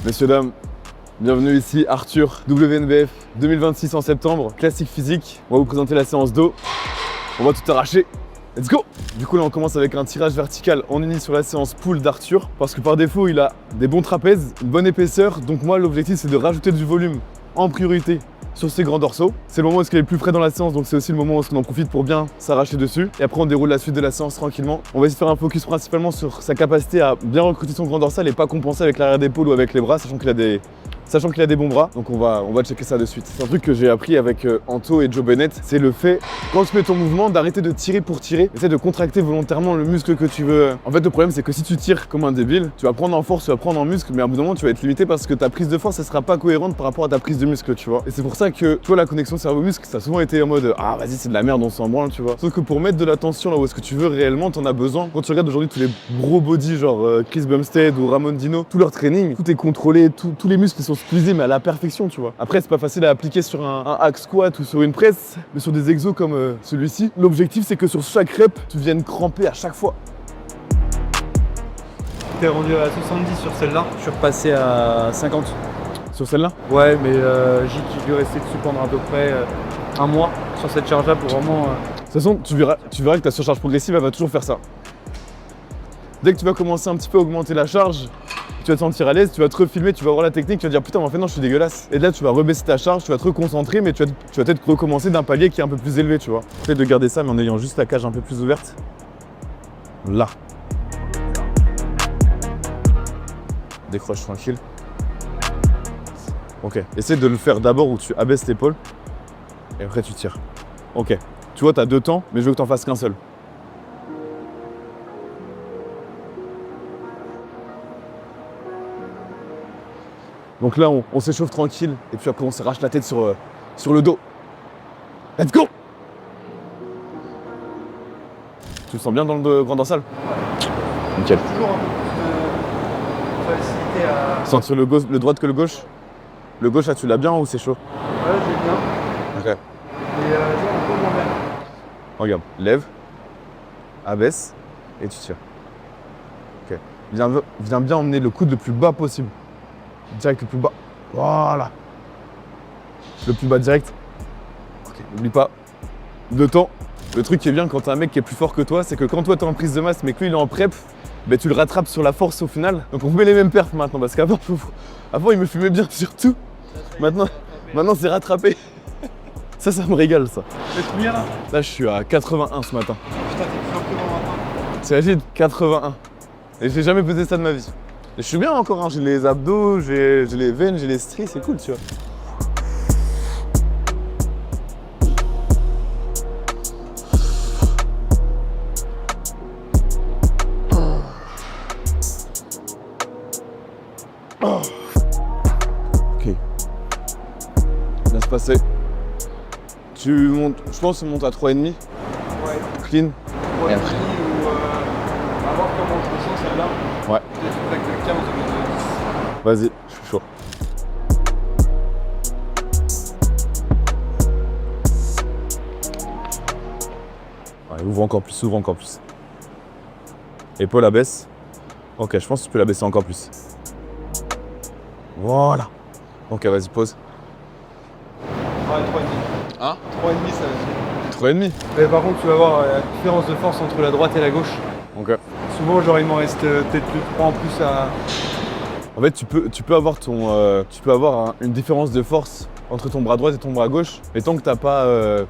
Messieurs, dames, bienvenue ici, Arthur, WNBF 2026 en septembre, classique physique. On va vous présenter la séance dos. On va tout arracher. Let's go! Du coup là on commence avec un tirage vertical en uni sur la séance pull d'Arthur parce que par défaut il a des bons trapèzes, une bonne épaisseur, donc moi l'objectif c'est de rajouter du volume en priorité sur ses grands dorsaux. C'est le moment où il est le plus frais dans la séance, donc c'est aussi le moment où on en profite pour bien s'arracher dessus. Et après on déroule la suite de la séance tranquillement. On va essayer de faire un focus principalement sur sa capacité à bien recruter son grand dorsal et pas compenser avec l'arrière d'épaule ou avec les bras, sachant qu'il a des bons bras, donc on va checker ça de suite. C'est un truc que j'ai appris avec Anto et Joe Bennett, c'est le fait, quand tu fais ton mouvement, d'arrêter de tirer pour tirer, essaie de contracter volontairement le muscle que tu veux. En fait, le problème, c'est que si tu tires comme un débile, tu vas prendre en force, tu vas prendre en muscle, mais à un bout d'un moment, tu vas être limité parce que ta prise de force, elle sera pas cohérente par rapport à ta prise de muscle, tu vois. Et c'est pour ça que, tu vois, la connexion cerveau-muscle, ça a souvent été en mode ah, vas-y, c'est de la merde, on s'en branle, tu vois. Sauf que pour mettre de la tension là où est-ce que tu veux réellement, t'en as besoin. Quand tu regardes aujourd'hui tous les gros body, genre Chris Bumstead ou Ramon Dino, tout leur training, tout est contrôlé, tous les muscles sont squeezés, mais à la perfection, tu vois. Après, c'est pas facile à appliquer sur un hack squat ou sur une presse, mais sur des exos comme celui-ci, l'objectif c'est que sur chaque rep, tu viennes cramper à chaque fois. T'es rendu à 70 sur celle-là. Je suis repassé à 50. Sur celle-là? Ouais, mais j'ai dû rester dessus pendant à peu près un mois sur cette charge-là pour vraiment. De toute façon, tu verras que ta surcharge progressive, elle va toujours faire ça. Dès que tu vas commencer un petit peu à augmenter la charge, tu vas te sentir à l'aise, tu vas te refilmer, tu vas voir la technique, tu vas dire putain, mais en fait non, je suis dégueulasse. Et là, tu vas rebaisser ta charge, tu vas te reconcentrer, mais tu vas peut-être recommencer d'un palier qui est un peu plus élevé, tu vois. Essaye de garder ça, mais en ayant juste la cage un peu plus ouverte. Là. Décroche tranquille. Ok. Essaye de le faire d'abord où tu abaisses l'épaule et après tu tires. Ok. Tu vois, t'as deux temps, mais je veux que t'en fasses qu'un seul. Donc là, on s'échauffe tranquille et puis après on s'arrache la tête sur le dos. Let's go! Tu le sens bien dans le grand dorsal? Nickel. Toujours un peu plus de facilité à. Sentir le droit que le gauche? Le gauche là, tu l'as bien ou c'est chaud? Ouais, j'ai bien. Ok. Et j'ai un peu moins bien. Regarde, lève, abaisse et tu tires. Ok. Viens bien emmener le coude le plus bas possible. Direct le plus bas. Voilà. Le plus bas direct. Ok. N'oublie pas. Le temps. Le truc qui est bien quand t'as un mec qui est plus fort que toi, c'est que quand toi t'es en prise de masse mais que lui il est en prep, ben tu le rattrapes sur la force au final. Donc on met les mêmes perfs maintenant parce qu'avant il me fumait bien surtout. Maintenant c'est rattrapé. Ça me régale ça. C'est combien là? Là je suis à 81 ce matin. Putain, t'es plus fort que moi maintenant. C'est agile, 81. Et j'ai jamais pesé ça de ma vie. Et je suis bien encore, hein. J'ai les abdos, j'ai les veines, j'ai les stries, c'est cool, tu vois. Ok. Bien se passer. Tu montes, je pense que tu montes à 3,5. Ouais. Clean. Ouais, Et après ou à voir comment je ressens celle-là. Ouais. Peut-être que 15 ou 10. Vas-y, je suis chaud. Ouais, ouvre encore plus, ouvre encore plus. Épaule abaisse. Ok, je pense que tu peux l'abaisser encore plus. Voilà. Ok, vas-y, pose. Ouais, 3,5. Hein? 3,5 ça va. 3,5. Mais par contre, tu vas voir la différence de force entre la droite et la gauche. Ok. Souvent, genre, il m'en reste peut-être 3 en plus à. En fait, tu peux avoir une différence de force entre ton bras droit et ton bras gauche, mais tant que t'as pas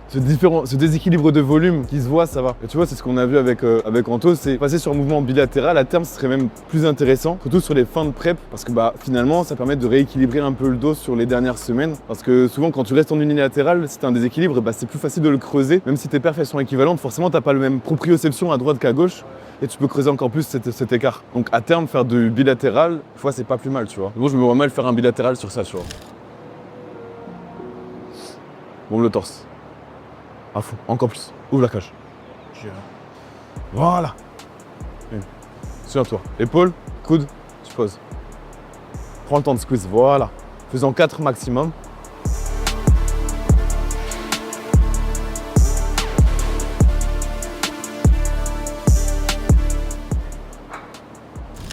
ce déséquilibre de volume qui se voit, ça va. Et tu vois, c'est ce qu'on a vu avec Anto, c'est passer sur un mouvement bilatéral, à terme, ce serait même plus intéressant, surtout sur les fins de prep, parce que finalement, ça permet de rééquilibrer un peu le dos sur les dernières semaines, parce que souvent, quand tu restes en unilatéral, si t'as un déséquilibre, c'est plus facile de le creuser, même si tes perfs sont équivalentes, forcément, t'as pas le même proprioception à droite qu'à gauche, et tu peux creuser encore plus cet écart. Donc à terme, faire du bilatéral, des fois, c'est pas plus mal, tu vois. Bon, je me vois mal faire un bilatéral sur ça, tu vois. Bombe le torse. À fond, encore plus. Ouvre la cage. Voilà. Souviens-toi. Épaule, coude, tu poses. Prends le temps de squeeze, voilà. Faisons 4 maximum.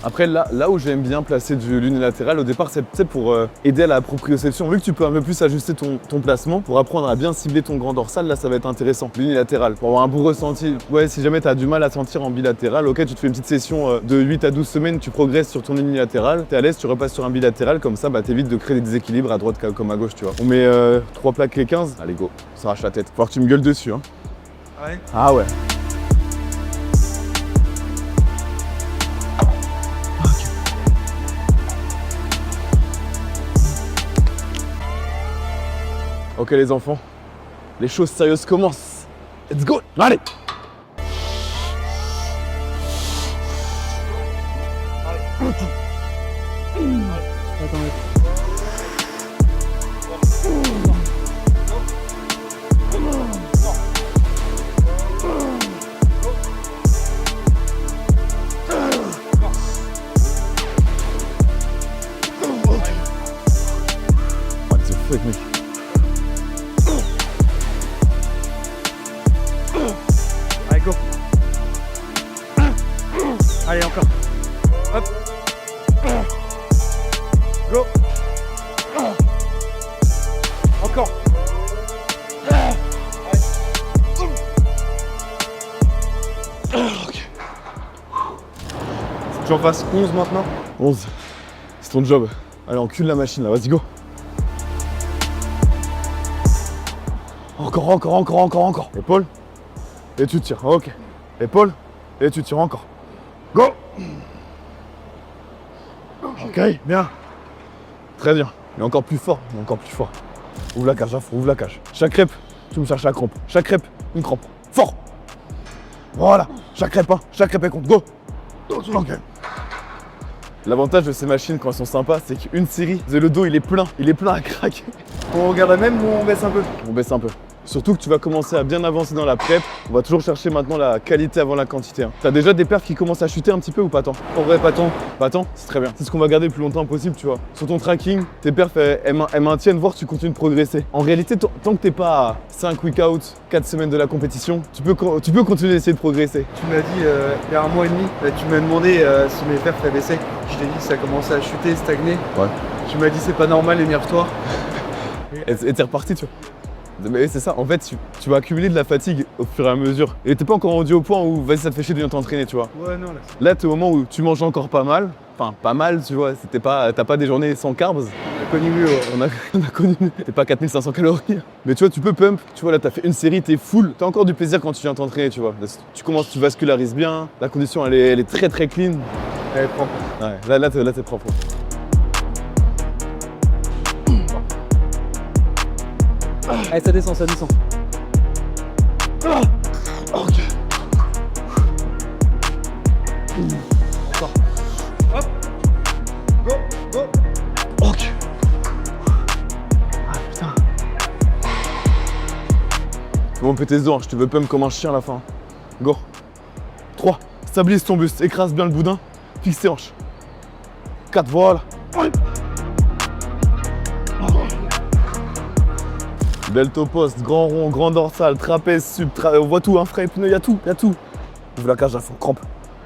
Après, là où j'aime bien placer de l'unilatéral, au départ, c'est peut-être pour aider à la proprioception. Vu que tu peux un peu plus ajuster ton placement, pour apprendre à bien cibler ton grand dorsal, là, ça va être intéressant. L'unilatéral, pour avoir un bon ressenti. Ouais, si jamais tu as du mal à sentir en bilatéral, ok, tu te fais une petite session de 8 à 12 semaines, tu progresses sur ton unilatéral, t'es à l'aise, tu repasses sur un bilatéral, comme ça, bah, t'évites de créer des déséquilibres à droite comme à gauche, tu vois. On met 3 plaques et 15. Allez, go, on s'arrache la tête. Faut voir que tu me gueules dessus, hein. Ouais. Ah ouais. Ok les enfants, les choses sérieuses commencent. Let's go. Allez. What the fuck, mec. Allez, go. Allez, encore. Hop. Go. Encore. Ok. Faut que j'en fasse 11 maintenant. 11. C'est ton job. Allez, encule la machine là, vas-y, go. Encore. Épaule. Et tu tires, ok. Épaule. Et tu tires encore. Go. Ok, bien. Très bien. Mais encore plus fort, Ouvre la cage, Afro, ouvre la cage. Chaque rep, tu me cherches la crampe. Chaque rep, une crampe. Fort. Voilà. Chaque rep, elle compte. Go. Ok. L'avantage de ces machines quand elles sont sympas, c'est qu'une série, le dos il est plein à craquer. On regarde la même ou on baisse un peu? On baisse un peu. Surtout que tu vas commencer à bien avancer dans la prep. On va toujours chercher maintenant la qualité avant la quantité. Hein. T'as déjà des perfs qui commencent à chuter un petit peu ou pas tant? En vrai, pas tant. Pas tant? C'est très bien. C'est ce qu'on va garder le plus longtemps possible, tu vois. Sur ton tracking, tes perfs, elles maintiennent, voire tu continues de progresser. En réalité, tant que t'es pas à 5 week-out, 4 semaines de la compétition, tu peux continuer d'essayer de progresser. Tu m'as dit il y a un mois et demi, tu m'as demandé si mes perfs avaient baissé. Je t'ai dit que ça commençait à chuter, stagner. Ouais. Tu m'as dit c'est pas normal, énerve-toi. Et t'es reparti, tu vois. Mais c'est ça, en fait, tu vas accumuler de la fatigue au fur et à mesure. Et t'es pas encore rendu au point où, vas-y, ça te fait chier de venir t'entraîner, tu vois. Ouais, non, là. Là, t'es au moment où tu manges encore pas mal. Enfin, pas mal, tu vois. T'as pas des journées sans carbs. On a connu mieux, ouais. On a connu. T'es pas 4500 calories. Mais tu vois, tu peux pump. Tu vois, là, t'as fait une série, t'es full. T'as encore du plaisir quand tu viens t'entraîner, tu vois. Tu vascularises bien. La condition, elle est très très clean. Elle est propre. Ouais, là t'es propre. Allez, ça descend. Ok. Encore. Hop. Go. Ok. Ah putain. Bon, tes os, je te veux pump comme un chien à la fin. Go. 3. Stabilise ton buste, écrase bien le boudin, fixe tes hanches. 4, voilà. Delto post, grand rond, grand dorsal, trapèze, sub, on voit tout, frein, pneu, y a tout. Ouvre la cage à fond,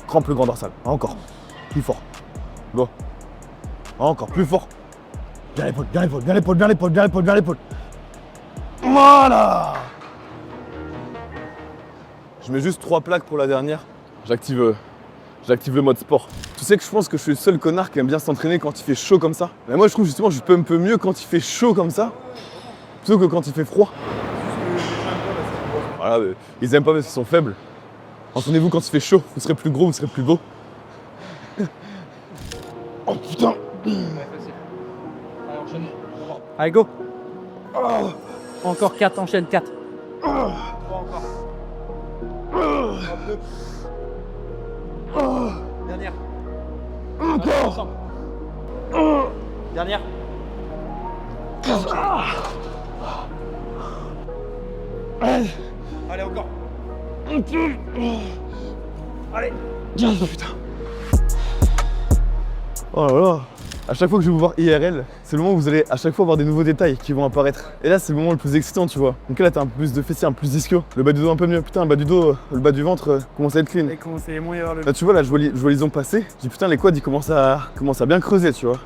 crampe le grand dorsal, encore, plus fort, go, encore, plus fort, bien l'épaule, voilà. Je mets juste 3 plaques pour la dernière, j'active le mode sport. Tu sais que je pense que je suis le seul connard qui aime bien s'entraîner quand il fait chaud comme ça. Mais moi je trouve justement que je peux un peu mieux quand il fait chaud comme ça, plutôt que quand il fait froid. Voilà, ils aiment pas parce qu'ils sont faibles. Entraînez-vous quand il fait chaud, vous serez plus gros, vous serez plus beau. Oh putain. Allez, go. Encore 4, enchaîne 4. Dernière. Encore. Dernière. Allez, encore. Allez. Putain. Oh là là. À chaque fois que je vais vous voir IRL, c'est le moment où vous allez à chaque fois avoir des nouveaux détails qui vont apparaître. Et là, c'est le moment le plus excitant, tu vois. Donc là, t'as un peu plus de fessiers, un peu plus ischio. Le bas du dos un peu mieux. Putain, le bas du dos, le bas du ventre commence à être clean. Et commence à y moins y avoir le. Là, tu vois, là, je vois les ongles passer. Je dis putain, les quads, ils commencent à bien creuser, tu vois.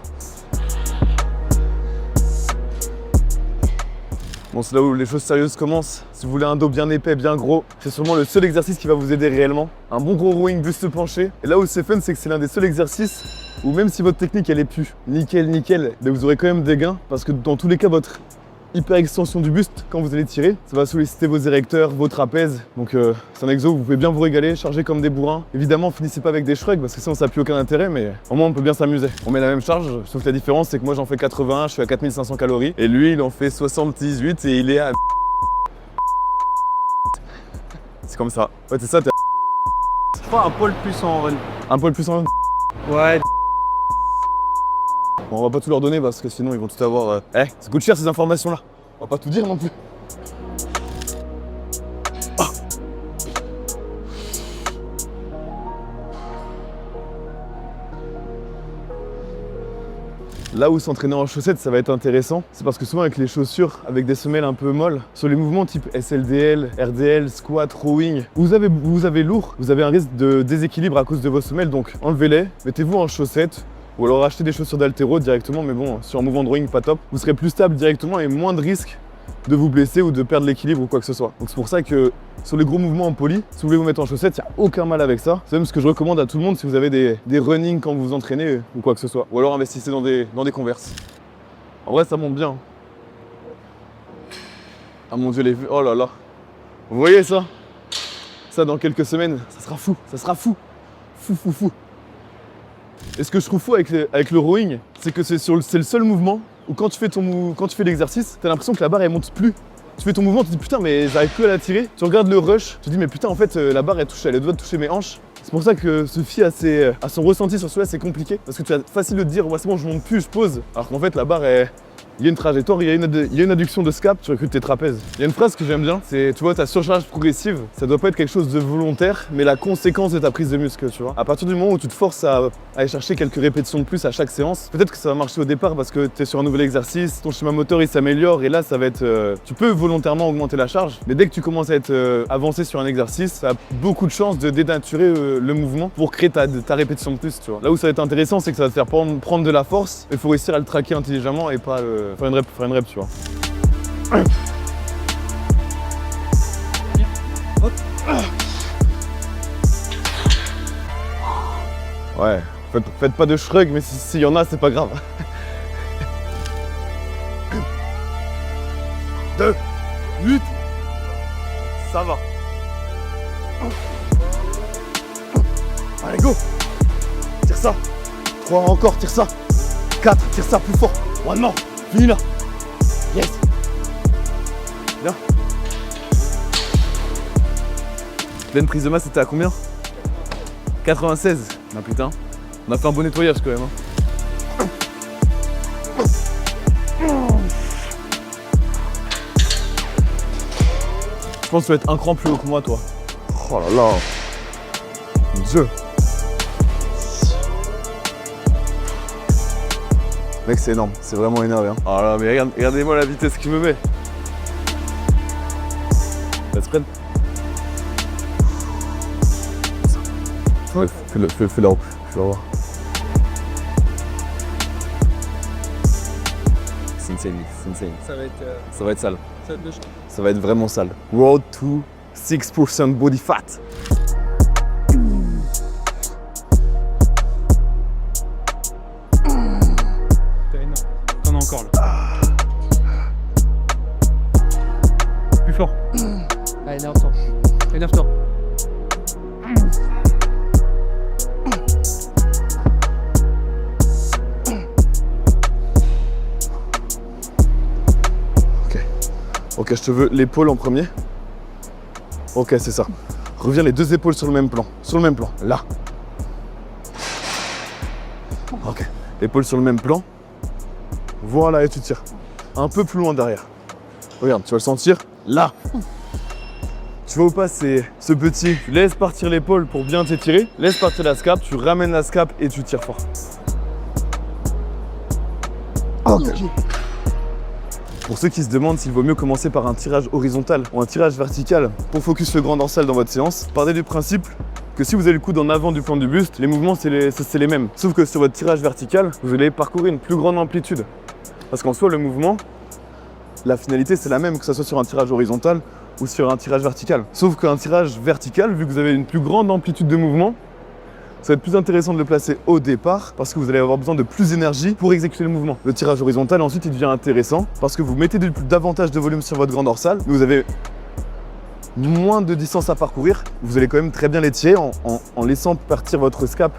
Bon, c'est là où les choses sérieuses commencent. Si vous voulez un dos bien épais, bien gros, c'est sûrement le seul exercice qui va vous aider réellement. Un bon gros rowing buste penché. Et là où c'est fun, c'est que c'est l'un des seuls exercices où même si votre technique elle est plus nickel, mais vous aurez quand même des gains parce que dans tous les cas, votre hyper extension du buste, quand vous allez tirer, ça va solliciter vos érecteurs, vos trapèzes. Donc c'est un exo où vous pouvez bien vous régaler, charger comme des bourrins. Évidemment, finissez pas avec des shrugs parce que sinon ça n'a plus aucun intérêt, mais au moins on peut bien s'amuser. On met la même charge, sauf que la différence c'est que moi j'en fais 81, je suis à 4500 calories, et lui il en fait 78 et il est à... C'est comme ça. Ouais, c'est ça, t'es Je crois un poil plus en run. un poil plus en run. Ouais. Bon, on va pas tout leur donner parce que sinon ils vont tout avoir... Eh, ça coûte cher ces informations là. On va pas tout dire non plus. Ah. Là où s'entraîner en chaussettes ça va être intéressant, c'est parce que souvent avec les chaussures, avec des semelles un peu molles, sur les mouvements type SLDL, RDL, squat, rowing, vous avez lourd, vous avez un risque de déséquilibre à cause de vos semelles, donc enlevez-les, mettez-vous en chaussettes, ou alors achetez des chaussures d'haltéro directement, mais bon, sur un mouvement de rowing pas top, vous serez plus stable directement et moins de risque de vous blesser ou de perdre l'équilibre ou quoi que ce soit. Donc c'est pour ça que sur les gros mouvements en poly, si vous voulez vous mettre en chaussettes, il n'y a aucun mal avec ça. C'est même ce que je recommande à tout le monde si vous avez des running quand vous vous entraînez ou quoi que ce soit. Ou alors investissez dans des Converse. En vrai ça monte bien. Ah mon dieu les vues, oh là là. Vous voyez ça? Ça dans quelques semaines, ça sera fou, ça sera fou. Fou. Et ce que je trouve fou avec le rowing, c'est que c'est le seul mouvement où quand tu fais l'exercice, t'as l'impression que la barre elle monte plus. Tu fais ton mouvement, tu te dis putain mais j'arrive plus à la tirer. Tu regardes le rush, tu te dis mais putain en fait la barre elle doit toucher mes hanches. C'est pour ça que se fier à son ressenti sur cela c'est compliqué. Parce que tu as facile de te dire ouais c'est bon je monte plus, je pose. Alors qu'en fait la barre il y a une trajectoire, il y a une adduction de scap, tu recrutes tes trapèzes. Il y a une phrase que j'aime bien, c'est tu vois ta surcharge progressive, ça doit pas être quelque chose de volontaire, mais la conséquence de ta prise de muscle, tu vois. À partir du moment où tu te forces à aller chercher quelques répétitions de plus à chaque séance, peut-être que ça va marcher au départ parce que tu es sur un nouvel exercice, ton schéma moteur il s'améliore et là ça va être... tu peux volontairement augmenter la charge, mais dès que tu commences à être avancé sur un exercice, ça a beaucoup de chances de dénaturer le mouvement pour créer ta répétition de plus, tu vois. Là où ça va être intéressant, c'est que ça va te faire prendre de la force, il faut réussir à le traquer intelligemment et pas faire une rep, tu vois. Ouais, faites pas de shrug, mais s'il y en a, c'est pas grave. 2, 8, ça va. Allez, go. Tire ça. 3 encore, tire ça. 4, tire ça plus fort. One more. Fini là. Yes. Bien. Pleine prise de masse, c'était à combien? 96. Ah putain. On a fait un bon nettoyage quand même. Hein. Je pense que tu vas être un cran plus haut que moi, toi. Oh là là. Mon Dieu. Mec, c'est énorme, c'est vraiment énorme. Hein. Oh là, mais regardez-moi la vitesse qu'il me met. Let's prenne. Ouais, fais là-haut, je vais voir. C'est insane. Ça va être. Ça va être sale. Ça va être le choc. Ça va être vraiment sale. Road to 6% body fat. T'en as encore là. Plus fort. Allez, énerve-toi. Énerve-toi. Ok, je te veux l'épaule en premier. Ok, c'est ça. Reviens les deux épaules sur le même plan. Là. Ok, l'épaule sur le même plan. Voilà, et tu tires. Un peu plus loin derrière. Regarde, tu vas le sentir. Là. Tu vois ou pas, c'est ce petit. Tu laisses partir l'épaule pour bien t'étirer. Laisse partir la scape, tu ramènes la scape et tu tires fort. Ok. Pour ceux qui se demandent s'il vaut mieux commencer par un tirage horizontal ou un tirage vertical pour focus le grand dorsal dans votre séance, partez du principe que si vous avez le coude en avant du plan du buste, les mouvements c'est les mêmes. Sauf que sur votre tirage vertical, vous allez parcourir une plus grande amplitude. Parce qu'en soi, le mouvement, la finalité c'est la même, que ce soit sur un tirage horizontal ou sur un tirage vertical. Sauf qu'un tirage vertical, vu que vous avez une plus grande amplitude de mouvement, ça va être plus intéressant de le placer au départ parce que vous allez avoir besoin de plus d'énergie pour exécuter le mouvement. Le tirage horizontal, ensuite, il devient intéressant parce que vous mettez davantage de volume sur votre grand dorsal, mais vous avez moins de distance à parcourir. Vous allez quand même très bien l'étirer en laissant partir votre scap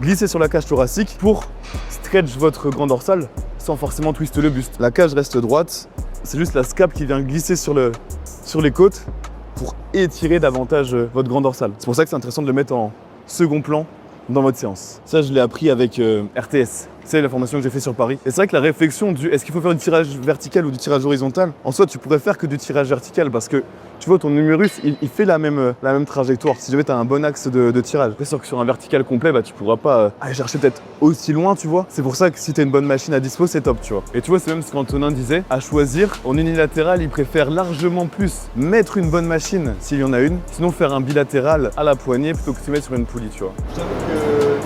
glisser sur la cage thoracique pour stretch votre grand dorsal sans forcément twister le buste. La cage reste droite, c'est juste la scap qui vient glisser sur les côtes pour étirer davantage votre grand dorsal. C'est pour ça que c'est intéressant de le mettre en second plan dans votre séance. Ça, je l'ai appris avec RTS. C'est la formation que j'ai fait sur Paris. Et c'est vrai que la réflexion du est-ce qu'il faut faire du tirage vertical ou du tirage horizontal, en soi, tu pourrais faire que du tirage vertical parce que tu vois, ton numérus, il fait la même trajectoire. Si jamais tu as un bon axe de tirage. C'est sûr que sur un vertical complet, bah, tu pourras pas aller chercher peut-être aussi loin, tu vois. C'est pour ça que si tu as une bonne machine à dispo, c'est top, tu vois. Et tu vois, c'est même ce qu'Antonin disait. À choisir, en unilatéral, il préfère largement plus mettre une bonne machine s'il y en a une, sinon faire un bilatéral à la poignée plutôt que de se mettre sur une poulie, tu vois. Je t'avoue qu'il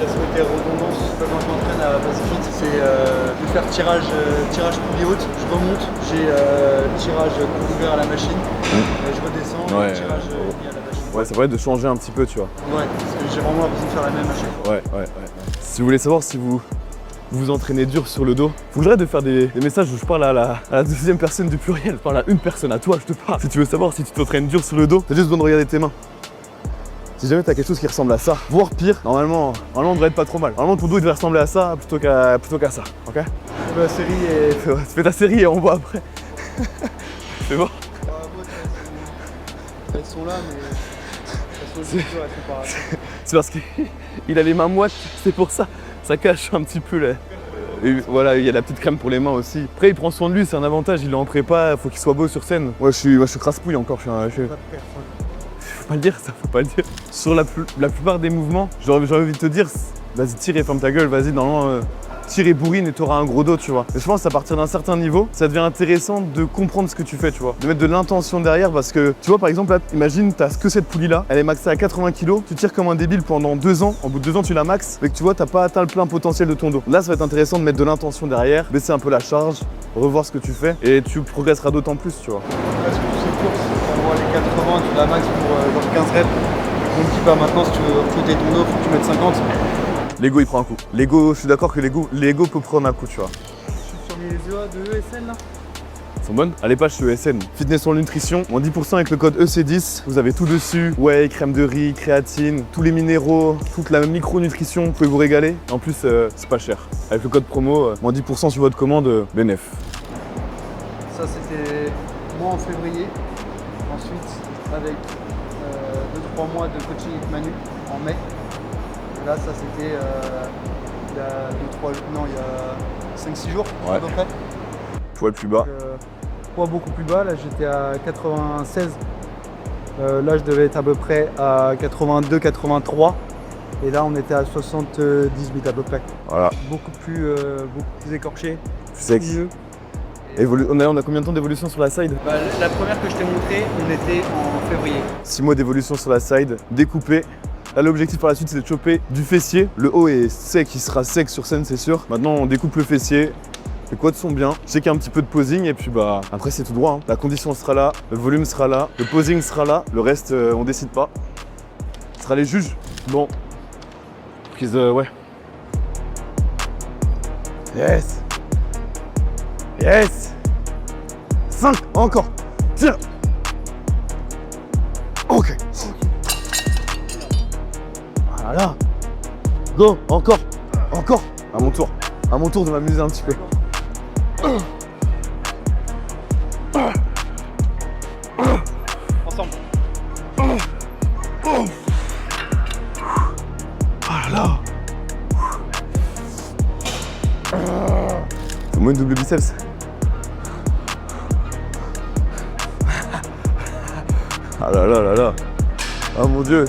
y a ce côté redondance, quand je m'entraîne à Basic Fit, c'est de faire tirage poulie haute, je remonte, j'ai tirage coude ouvert à la machine, et je redescends, Ouais, tirage mis à la machine. Ouais, ça pourrait être de changer un petit peu, tu vois. Ouais, parce que j'ai vraiment l'impression de faire la même à chaque fois. Ouais. Si vous voulez savoir si vous vous entraînez dur sur le dos, faut que j'arrête de faire des messages où je parle à la deuxième personne du pluriel. Je parle à une personne, à toi, je te parle. Si tu veux savoir si tu t'entraînes dur sur le dos, t'as juste besoin de regarder tes mains. Si jamais t'as quelque chose qui ressemble à ça, voire pire, normalement on devrait être pas trop mal. Normalement ton dos il devrait ressembler à ça plutôt qu'à ça, ok? La série est... Fais ta série et on voit après. C'est bon? Elles sont là, mais elles sont pas... C'est parce qu'il a les mains moites, c'est pour ça. Ça cache un petit peu là. Et voilà, il y a la petite crème pour les mains aussi. Après, il prend soin de lui, c'est un avantage. Il est en prépa, faut qu'il soit beau sur scène. Ouais, je suis crasse-pouille encore. Faut pas le dire, ça, faut pas le dire. Sur la plupart des mouvements, j'aurais envie de te dire, vas-y, tire et ferme ta gueule, vas-y, normalement, tire et bourrine et t'auras un gros dos, tu vois. Mais je pense qu'à partir d'un certain niveau, ça devient intéressant de comprendre ce que tu fais, tu vois. De mettre de l'intention derrière parce que, tu vois, par exemple, là, imagine, t'as que cette poulie-là, elle est maxée à 80 kg, tu tires comme un débile pendant 2 ans, au bout de 2 ans, tu la maxes, mais que tu vois, t'as pas atteint le plein potentiel de ton dos. Là, ça va être intéressant de mettre de l'intention derrière, baisser un peu la charge, revoir ce que tu fais et tu progresseras d'autant plus, tu vois. Parce que tous ces courses, on voit les 80, tu la max pour genre 15 reps. On te dit pas maintenant, si tu veux recruter ton dos, faut que tu mettes 50. L'ego il prend un coup. L'ego, je suis d'accord que l'ego peut prendre un coup, tu vois. Je suis sur mes EA de ESN là. Elles sont bonnes. Allez, page ESN. Fitness sur nutrition, moins 10% avec le code EC10. Vous avez tout dessus. Whey, crème de riz, créatine, tous les minéraux, toute la micronutrition. Vous pouvez vous régaler. En plus, c'est pas cher. Avec le code promo, moins 10% sur votre commande, bénéf. Ça c'était moi en février. Ensuite avec 2-3 mois de coaching avec Manu en mai. Et là ça c'était il y a 5-6 jours Ouais. à peu près. Poids plus bas. Poids beaucoup plus bas, là j'étais à 96. Là je devais être à peu près à 82-83. Et là on était à 78 à peu près. Voilà. Beaucoup plus écorché. Plus sec. Mieux. On a combien de temps d'évolution sur la side? La première que je t'ai montrée, on était en février. 6 mois d'évolution sur la side, découpé. Là, l'objectif par la suite, c'est de choper du fessier. Le haut est sec, il sera sec sur scène, c'est sûr. Maintenant, on découpe le fessier. Les quads sont bien. Je sais qu'il y a un petit peu de posing et puis bah après, c'est tout droit. Hein. La condition sera là, le volume sera là, le posing sera là. Le reste, on décide pas. Ce sera les juges. Bon. Prise, ouais. Yes. Yes. 5, encore. Tiens. Ok. Voilà. Go, encore. À mon tour de m'amuser un petit peu. Ensemble. Ah là là. Fais-moi une double biceps. Ah là là là là. Ah mon dieu.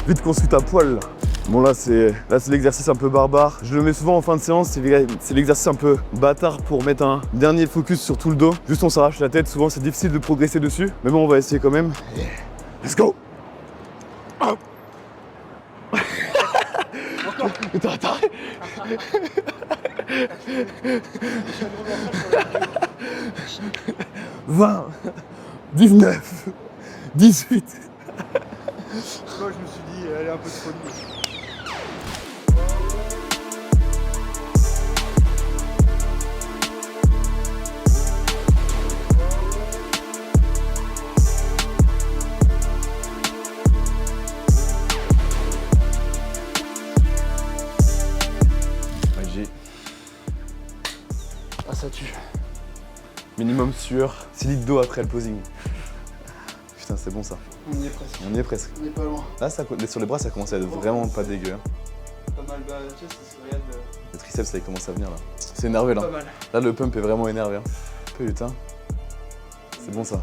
Vite qu'on suit à poil là. Bon là c'est l'exercice un peu barbare. Je le mets souvent en fin de séance, c'est l'exercice un peu bâtard pour mettre un dernier focus sur tout le dos. Juste on s'arrache la tête, souvent c'est difficile de progresser dessus. Mais bon on va essayer quand même. Let's go. Hop. Encore. Attends. 20, 19, 18. Moi je me suis dit, elle est un peu trop nulle. Ah ça tue. Minimum sueur, 6 litres d'eau après le posing. Putain, c'est bon ça. On y est presque. On y est presque. On est pas loin. Là, sur les bras, ça commence à être vraiment pas dégueu. Hein. Pas mal, bah tu sais, ça se regarde. Le triceps, là, il commence à venir là. C'est énervé là. Pas mal. Là, le pump est vraiment énervé. Hein. Putain. C'est bon ça.